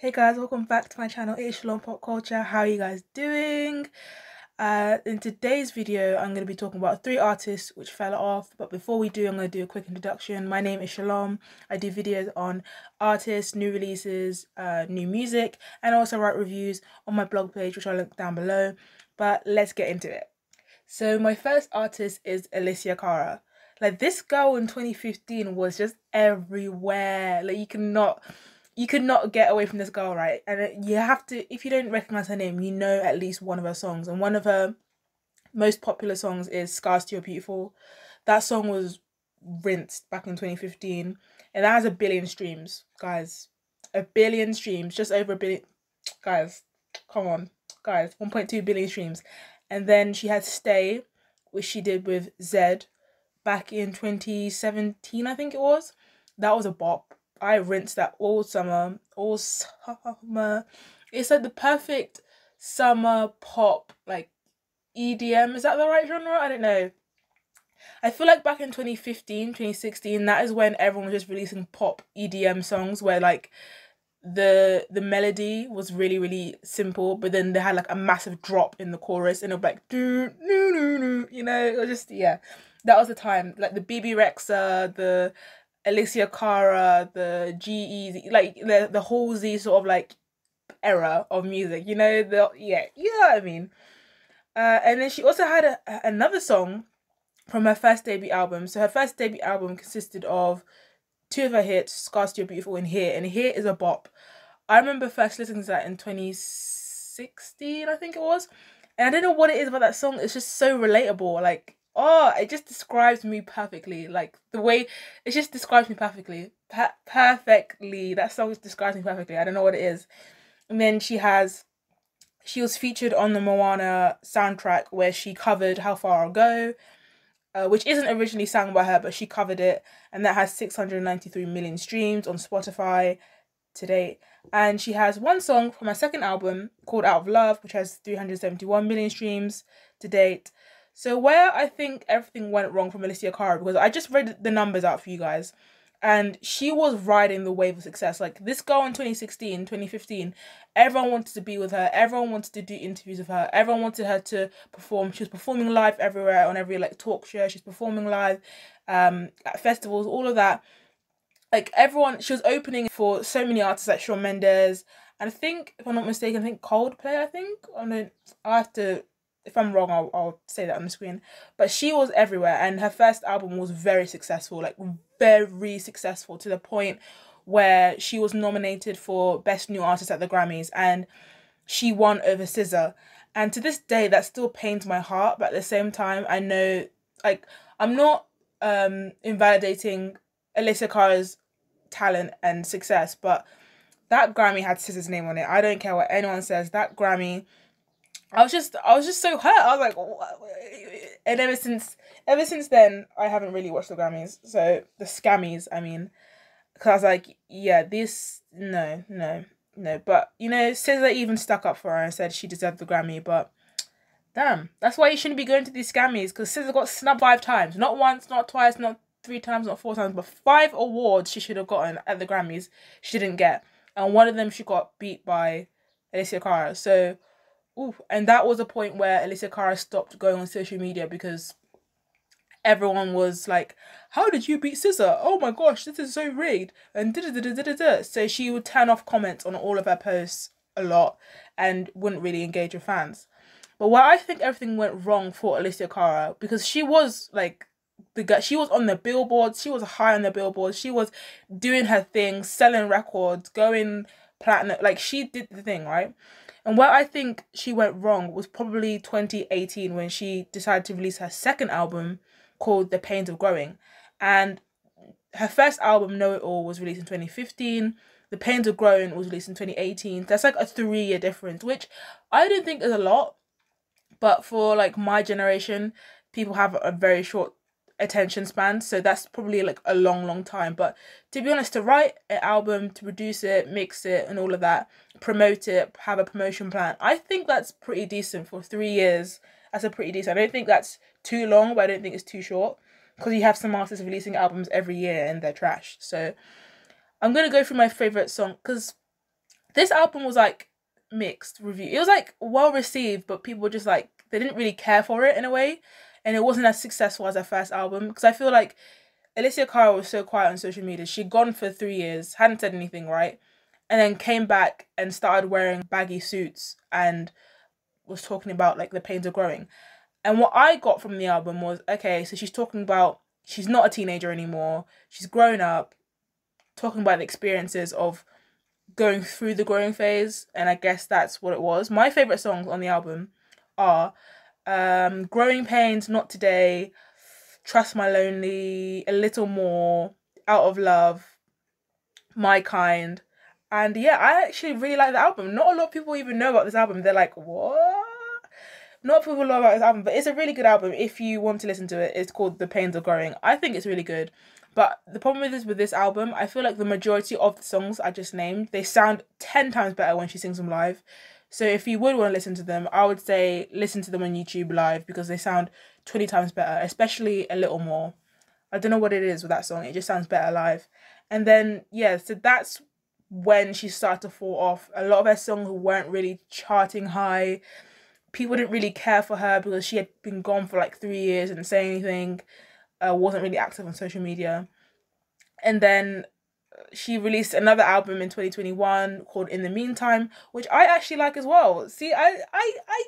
Hey guys, welcome back to my channel. It's Shalompopculture. How are you guys doing? In today's video, I'm going to be talking about 3 artists which fell off. But before we do, I'm going to do a quick introduction. My name is Shalom. I do videos on artists, new releases, new music, and also write reviews on my blog page, which I'll link down below. But let's get into it. So my first artist is Alicia Cara. Like, this girl in 2015 was just everywhere. Like, you could not get away from this girl, right? And you have to, if you don't recognize her name, you know at least one of her songs. And one of her most popular songs is Scars to Your Beautiful. That song was rinsed back in 2015. And that has 1 billion streams, guys. 1 billion streams, just over 1 billion. Guys, come on. Guys, 1.2 billion streams. And then she had Stay, which she did with Zed back in 2017, I think it was. That was a bop. I rinsed that all summer. It's like the perfect summer pop, like EDM. Is that the right genre? I don't know. I feel like back in 2015, 2016, that is when everyone was just releasing pop EDM songs where like the melody was really, really simple, but then they had like a massive drop in the chorus and it was like do no no no, you know, it was just, yeah. That was the time. Like the BB Rexa, the Alicia Cara, the GE, like the whole Z sort of like era of music, you know, you know what I mean. And then she also had another song from her first debut album. So her first debut album consisted of 2 of her hits, Scars to Your Beautiful and Here is a bop. I remember first listening to that in 2016, I think it was. And I don't know what it is about that song, it's just so relatable, like, oh, it just describes me perfectly. Like, the way it just describes me perfectly. Perfectly. That song just describes me perfectly. I don't know what it is. And then she was featured on the Moana soundtrack where she covered How Far I'll Go, which isn't originally sung by her, but she covered it. And that has 693 million streams on Spotify to date. And she has one song from her second album called Out of Love, which has 371 million streams to date. So where I think everything went wrong from Alicia Cara, because I just read the numbers out for you guys, and she was riding the wave of success. Like, this girl in 2016, 2015, everyone wanted to be with her, everyone wanted to do interviews with her, everyone wanted her to perform. She was performing live everywhere, on every like talk show, she's performing live at festivals, all of that. Like, everyone, she was opening for so many artists like Shawn Mendes, and I think, if I'm not mistaken, I think Coldplay, I have to, if I'm wrong, I'll say that on the screen. But she was everywhere, and her first album was very successful, like very successful, to the point where she was nominated for Best New Artist at the Grammys, and she won over SZA. And to this day, that still pains my heart, but at the same time, I know, like, I'm not invalidating Alicia Cara's talent and success, but that Grammy had SZA's name on it. I don't care what anyone says, that Grammy, I was just so hurt. I was like, what? And ever since then, I haven't really watched the Grammys. So the Scammies, I mean, because I was like, yeah, no. But you know, SZA even stuck up for her and said she deserved the Grammy. But damn, that's why you shouldn't be going to these Scammies, because SZA got snubbed 5 times, not once, not twice, not 3 times, not 4 times, but 5 awards she should have gotten at the Grammys she didn't get, and one of them she got beat by Alicia Cara. So. Ooh, and that was a point where Alicia Cara stopped going on social media because everyone was like, how did you beat SZA? Oh my gosh, this is so rigged. And da-da-da-da-da-da. So she would turn off comments on all of her posts a lot and wouldn't really engage with fans. But where I think everything went wrong for Alicia Cara, because she was like she was on the billboards, she was high on the billboards, she was doing her thing, selling records, going platinum, like she did the thing, right? And where I think she went wrong was probably 2018, when she decided to release her second album called The Pains of Growing. And her first album, Know It All, was released in 2015. The Pains of Growing was released in 2018. That's like a 3-year difference, which I don't think is a lot. But for like my generation, people have a very short attention span, so that's probably like a long time. But to be honest, to write an album, to produce it, mix it and all of that, promote it, have a promotion plan, I think that's pretty decent for 3 years. That's a pretty decent. I don't think that's too long, but I don't think it's too short, because you have some artists releasing albums every year and they're trash. So I'm gonna go through my favorite song, because This album was like mixed review. It was like well received, but people were just like, they didn't really care for it in a way, and it wasn't as successful as her first album, because I feel like Alicia Cara was so quiet on social media. She'd gone for 3 years, hadn't said anything, right? And then came back and started wearing baggy suits and was talking about like the pains of growing. And what I got from the album was, okay, so she's talking about she's not a teenager anymore. She's grown up, talking about the experiences of going through the growing phase, and I guess that's what it was. My favourite songs on the album are Growing Pains, Not Today, Trust My Lonely, A Little More, Out of Love, My Kind. And yeah, I actually really like the album. Not a lot of people even know about this album. They're like, what? Not people know about this album, but it's a really good album if you want to listen to it. It's called The Pains of Growing. I think it's really good. But the problem with this album, I feel like the majority of the songs I just named, they sound 10 times better when she sings them live. So if you would want to listen to them, I would say listen to them on YouTube live, because they sound 20 times better, especially A Little More. I don't know what it is with that song. It just sounds better live. And then, yeah, so that's when she started to fall off. A lot of her songs weren't really charting high. People didn't really care for her because she had been gone for like 3 years and didn't say anything. Wasn't really active on social media. And then she released another album in 2021 called In the Meantime, which I actually like as well. See, I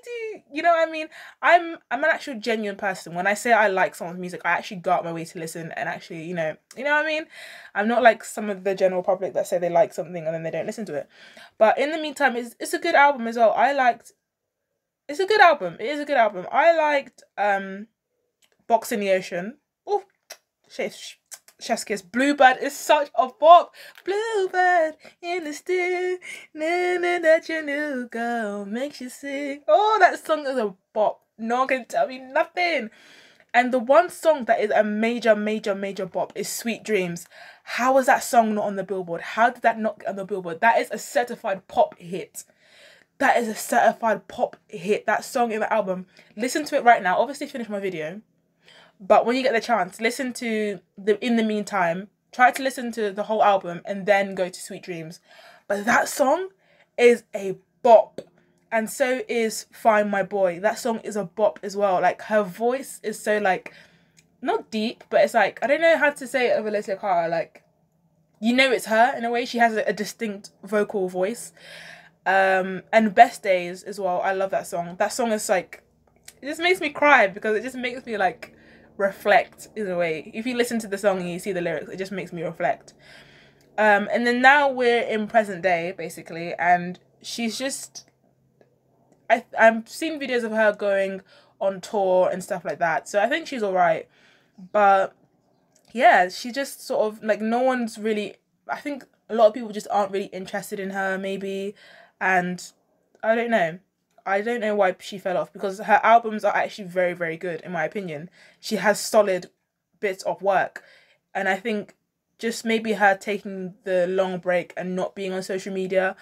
do, you know what I mean? I'm an actual genuine person. When I say I like someone's music, I actually go out my way to listen and actually, you know what I mean? I'm not like some of the general public that say they like something and then they don't listen to it. But In the Meantime, it's a good album as well. It's a good album. It is a good album. I liked Box in the Ocean. Oh, chef's kiss. Bluebird is such a bop. Bluebird in the stew, that your new girl makes you sing. Oh, that song is a bop. No one can tell me nothing. And the one song that is a major bop is Sweet Dreams. How was that song not on the Billboard? How did that not get on the Billboard? That is a certified pop hit. That is a certified pop hit. That song in the album. Listen to it right now. Obviously, finish my video. But when you get the chance, listen to In the Meantime. Try to listen to the whole album and then go to Sweet Dreams. But that song is a bop. And so is Find My Boy. That song is a bop as well. Like, her voice is so, like, not deep, but it's like, I don't know how to say it of Alicia Cara. Like, you know it's her in a way. She has a distinct vocal voice. And Best Days as well. I love that song. That song is like, it just makes me cry because it just makes me like reflect in a way. If you listen to the song and you see the lyrics, it just makes me reflect. And then now we're in present day basically, and she's just, I've seen videos of her going on tour and stuff like that, so I think she's alright. But yeah, she just sort of like, no one's really, I think a lot of people just aren't really interested in her maybe, and I don't know why she fell off, because her albums are actually very good in my opinion. She has solid bits of work, and I think just maybe her taking the long break and not being on social media,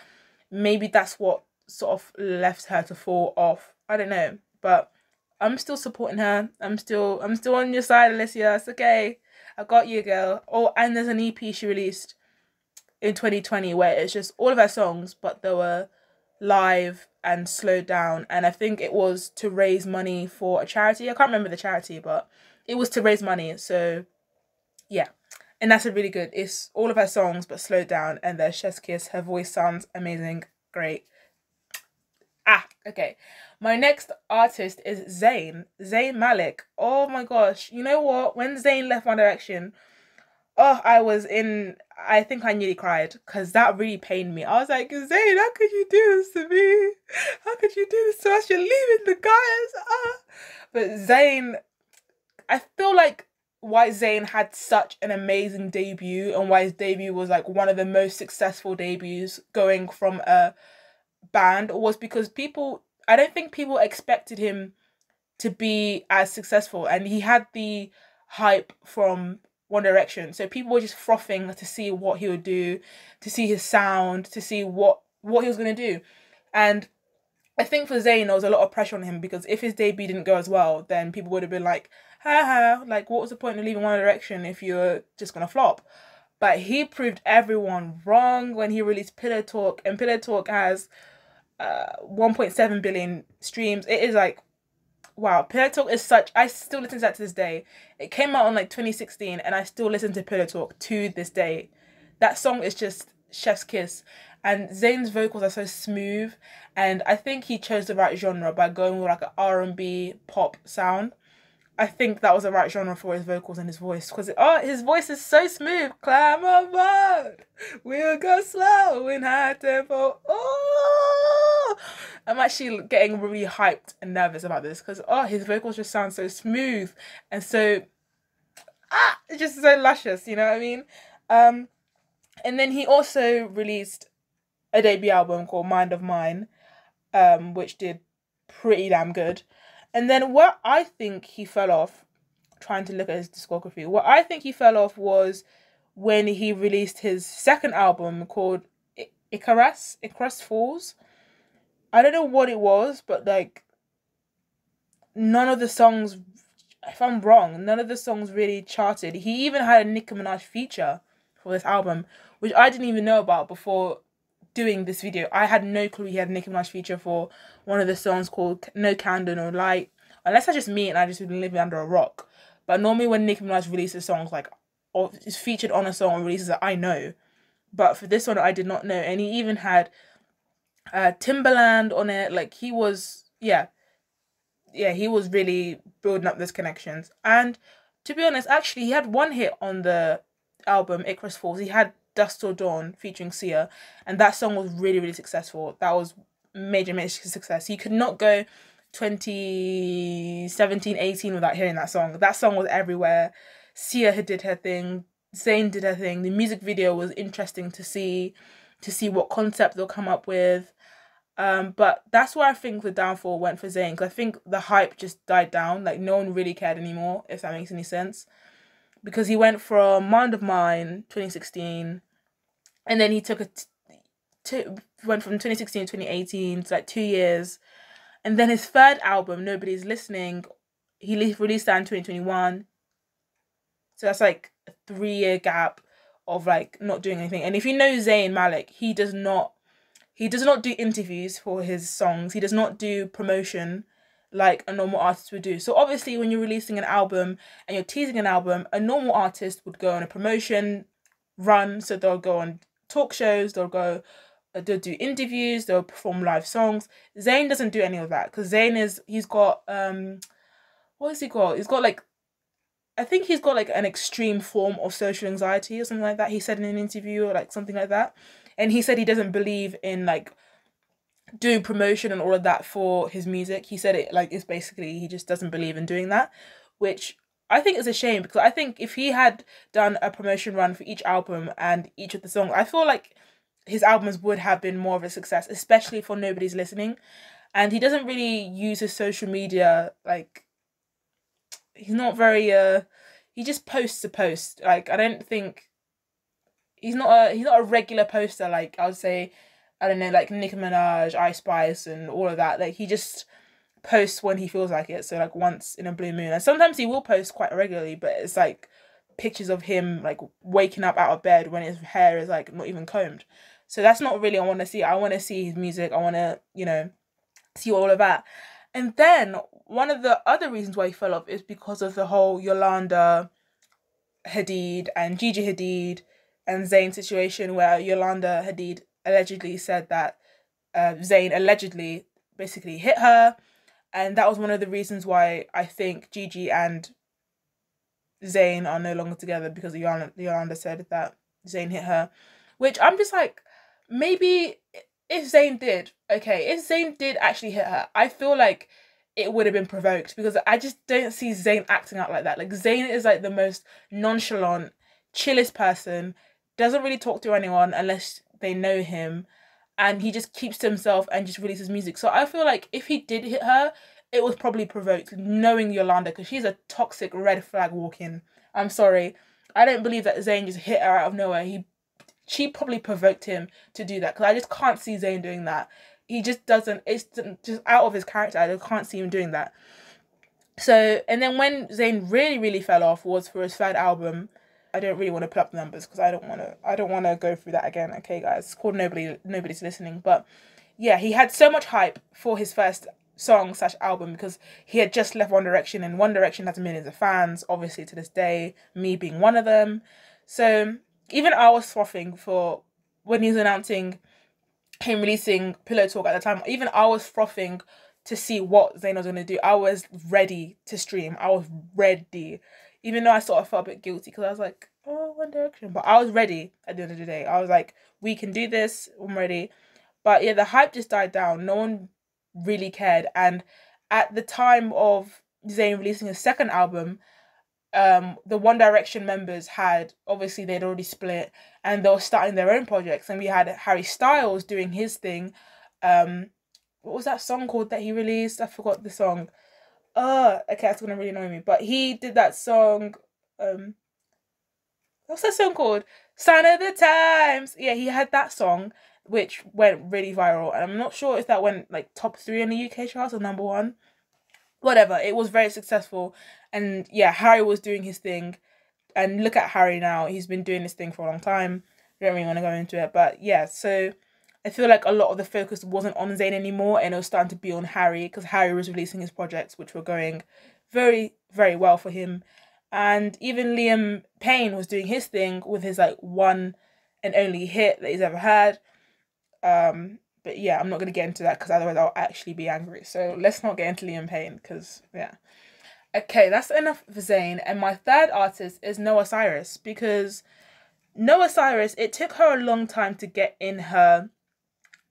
maybe that's what sort of left her to fall off. I don't know, but I'm still supporting her. I'm still on your side, Alicia. It's okay. I got you, girl. Oh, and there's an EP she released in 2020 where it's just all of her songs, but they were live and slowed down, and I think it was to raise money for a charity. I can't remember the charity, but it was to raise money. So yeah, and that's a really good, it's all of her songs but slowed down, and there's chef's kiss. Her voice sounds amazing. Great. Okay, my next artist is Zayn Malik. Oh my gosh, you know what, when Zayn left One Direction, oh, I think I nearly cried, because that really pained me. I was like, Zayn, how could you do this to me? How could you do this to us? You're leaving the guys. But Zayn, I feel like why Zayn had such an amazing debut, and why his debut was like one of the most successful debuts going from a band, was because I don't think people expected him to be as successful, and he had the hype from One Direction, so people were just frothing to see what he would do, to see his sound, to see what he was going to do. And I think for Zayn there was a lot of pressure on him, because if his debut didn't go as well, then people would have been like, haha, like what was the point of leaving One Direction if you're just going to flop? but he proved everyone wrong when he released Pillow Talk, and Pillow Talk has 1.7 billion streams. It is like, wow, Pillow Talk is such, I still listen to that to this day. It came out in like 2016 and I still listen to Pillow Talk to this day. That song is just chef's kiss, and Zayn's vocals are so smooth, and I think he chose the right genre by going with like an R&B pop sound. I think that was the right genre for his vocals and his voice, because his voice is so smooth. Climb aboard, we'll go slow in high tempo. Oh, I'm actually getting really hyped and nervous about this because his vocals just sound so smooth and so it's just so luscious. You know what I mean? And then he also released a debut album called Mind of Mine, which did pretty damn good. And then what I think he fell off, trying to look at his discography, what I think he fell off was when he released his second album called Icarus Falls. I don't know what it was, but like none of the songs, if I'm wrong, none of the songs really charted. He even had a Nicki Minaj feature for this album, which I didn't even know about before doing this video. I had no clue he had a Nicki Minaj feature for one of the songs called No Candle No Light, unless that's just me and I just been living under a rock. But normally when Nicki Minaj releases songs, like, or is featured on a song and releases it, I know. But for this one, I did not know. And he even had Timberland on it. Like, he was, he was really building up those connections. And to be honest, actually, he had one hit on the album, Icarus Falls. He had Dust Till Dawn featuring Sia, and that song was really, really successful. That was major success. You could not go 2017, 18 without hearing that song. That song was everywhere. Sia did her thing. Zayn did her thing. The music video was interesting to see what concept they'll come up with. But that's where I think the downfall went for Zayn, because I think the hype just died down. Like, no one really cared anymore, if that makes any sense. Because he went from Mind of Mine, 2016, and then he took went from 2016 to 2018 to like 2 years. And then his third album, Nobody's Listening, he released that in 2021. So that's like a 3-year gap of like not doing anything. And if you know Zayn Malik, he does not do interviews for his songs. He does not do promotion like a normal artist would do. So obviously when you're releasing an album and you're teasing an album, a normal artist would go on a promotion run. So they'll go on talk shows, they'll do interviews, they'll perform live songs. Zayn doesn't do any of that, because Zayn he's got what has he got? He's got like, I think he's got like an extreme form of social anxiety or something like that. He said in an interview or like something like that. And he said he doesn't believe in like doing promotion and all of that for his music. He said it like, it's basically, he just doesn't believe in doing that, which I think is a shame, because I think if he had done a promotion run for each album and each of the songs, I feel like his albums would have been more of a success, especially for Nobody's Listening. And he doesn't really use his social media, like, he's not very he just posts to post. Like, I don't think he's not a regular poster, like I would say, I don't know, like Nicki Minaj, Ice Spice and all of that. Like, he just posts when he feels like it, so like once in a blue moon. And sometimes he will post quite regularly, but it's like pictures of him like waking up out of bed when his hair is like not even combed. So that's not really what I want to see. I want to see his music. I want to, you know, see all of that. And then one of the other reasons why he fell off is because of the whole Yolanda Hadid and Gigi Hadid and Zayn situation, where Yolanda Hadid allegedly said that Zayn allegedly basically hit her. And that was one of the reasons why I think Gigi and Zayn are no longer together, because Yolanda said that Zayn hit her. Which I'm just like, maybe if Zayn did actually hit her, I feel like it would have been provoked, because I just don't see Zayn acting out like that. Like, Zayn is like the most nonchalant, chillest person, doesn't really talk to anyone unless they know him, and he just keeps to himself and just releases music. So I feel like if he did hit her, it was probably provoked, knowing Yolanda, because she's a toxic red flag walking. I'm sorry. I don't believe that Zayn just hit her out of nowhere. She probably provoked him to do that, because I just can't see Zayn doing that. He just doesn't, it's just out of his character. I just can't see him doing that. So, and then when Zayn really, really fell off was for his third album, I don't really want to put up the numbers because I don't want to go through that again. Okay, guys, it's called Nobody's Listening. But yeah, he had so much hype for his first song / album because he had just left One Direction, and One Direction has millions of fans, obviously, to this day, me being one of them. So even I was frothing for when he was announcing him releasing Pillow Talk at the time. Even I was frothing to see what Zayn was going to do. I was ready to stream. I was ready. Even though I sort of felt a bit guilty because I was like, oh, One Direction. But I was ready at the end of the day. I was like, we can do this. I'm ready. But yeah, the hype just died down. No one really cared. And at the time of Zayn releasing his second album, the One Direction members had, obviously they'd already split and they were starting their own projects, and we had Harry Styles doing his thing. What was that song called that he released? I forgot the song. Okay, that's gonna really annoy me. But he did that song, what's that song called? Sign of the Times. Yeah, he had that song which went really viral, and I'm not sure if that went like top 3 in the UK charts or number 1. Whatever, it was very successful. And yeah, Harry was doing his thing, and look at Harry now. He's been doing this thing for a long time. I don't really want to go into it, but yeah, so I feel like a lot of the focus wasn't on Zayn anymore, and it was starting to be on Harry, because Harry was releasing his projects, which were going very, very well for him. And even Liam Payne was doing his thing with his like one and only hit that he's ever had. But yeah, I'm not going to get into that because otherwise I'll actually be angry. So let's not get into Liam Payne because, yeah. Okay, that's enough for Zayn. And my third artist is Noah Cyrus, because Noah Cyrus, it took her a long time to get in her,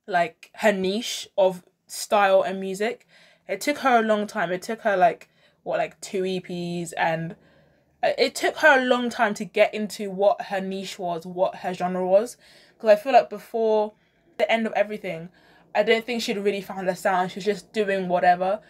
like, her niche of style and music. It took her a long time. It took her, like, 2 EPs, and it took her a long time to get into what her niche was, what her genre was. Because I feel like before the end of everything, I don't think she'd really found her sound. She was just doing whatever.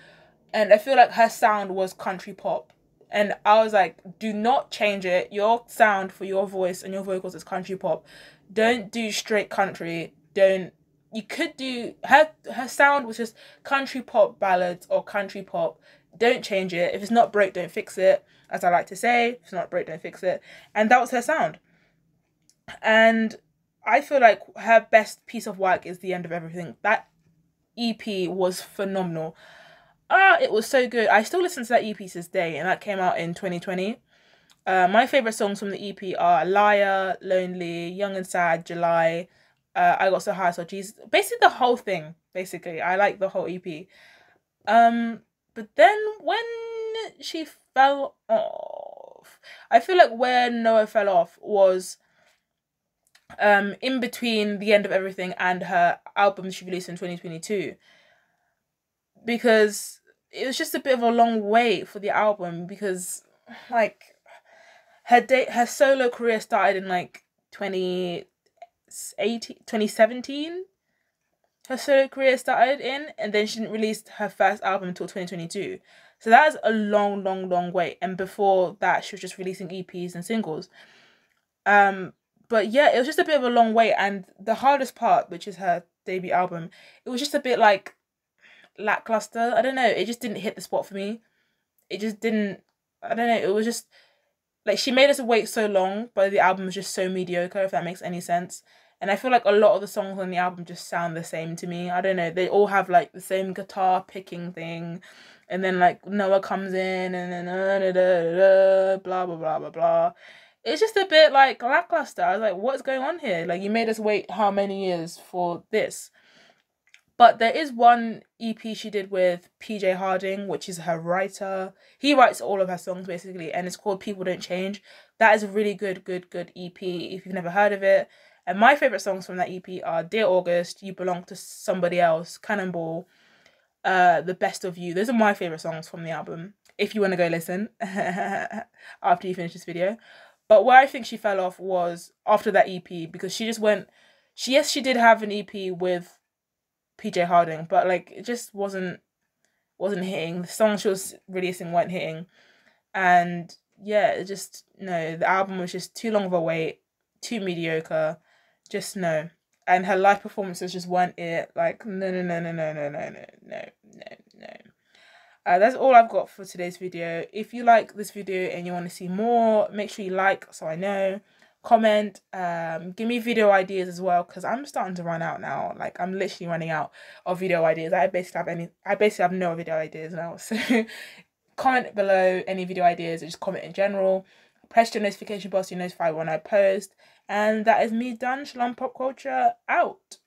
And I feel like her sound was country pop. And I was like, do not change it. Your sound for your voice and your vocals is country pop. Don't do straight country. You could do, her sound was just country pop ballads or country pop. Don't change it. If it's not broke, don't fix it. As I like to say, if it's not broke, don't fix it. And that was her sound. And I feel like her best piece of work is The End of Everything. That EP was phenomenal. It was so good. I still listen to that EP to this day, and that came out in 2020. My favourite songs from the EP are Liar, Lonely, Young and Sad, July, I Got So High, So Jesus. Basically the whole thing, basically. I like the whole EP. But then when she fell off, I feel like where Noah fell off was in between The End of Everything and her album she released in 2022. Because it was just a bit of a long wait for the album, because like her solo career started in like 2017. Her solo career started in, and then she didn't release her first album until 2022. So that is a long, long, long wait. And before that, she was just releasing EPs and singles. But yeah, it was just a bit of a long wait. And the hardest part, which is her debut album, it was just a bit like lackluster. I don't know, it just didn't hit the spot for me. It just didn't, I don't know, it was just like she made us wait so long, but the album was just so mediocre, if that makes any sense. And I feel like a lot of the songs on the album just sound the same to me. I don't know, they all have like the same guitar picking thing, and then like Noah comes in and then blah blah blah blah blah. It's just a bit like lackluster. I was like, what's going on here? Like, you made us wait how many years for this? But there is one EP she did with PJ Harding, which is her writer. He writes all of her songs, basically, and it's called People Don't Change. That is a really good EP, if you've never heard of it. And my favourite songs from that EP are Dear August, You Belong to Somebody Else, Cannonball, The Best of You. Those are my favourite songs from the album, if you want to go listen after you finish this video. But where I think she fell off was after that EP, because she just went... Yes, she did have an EP with PJ Harding, but like it just wasn't hitting. The songs she was releasing weren't hitting, and yeah, it just, no, the album was just too long of a wait, too mediocre, just no. And her live performances just weren't it. Like, no. That's all I've got for today's video. If you like this video and you want to see more, make sure you like so I know. Comment, give me video ideas as well, because I'm starting to run out now. Like, I'm literally running out of video ideas. I basically have no video ideas now. So comment below any video ideas, or just comment in general. Press the notification bell so you're notified when I post. And that is me done. Shalompopculture out.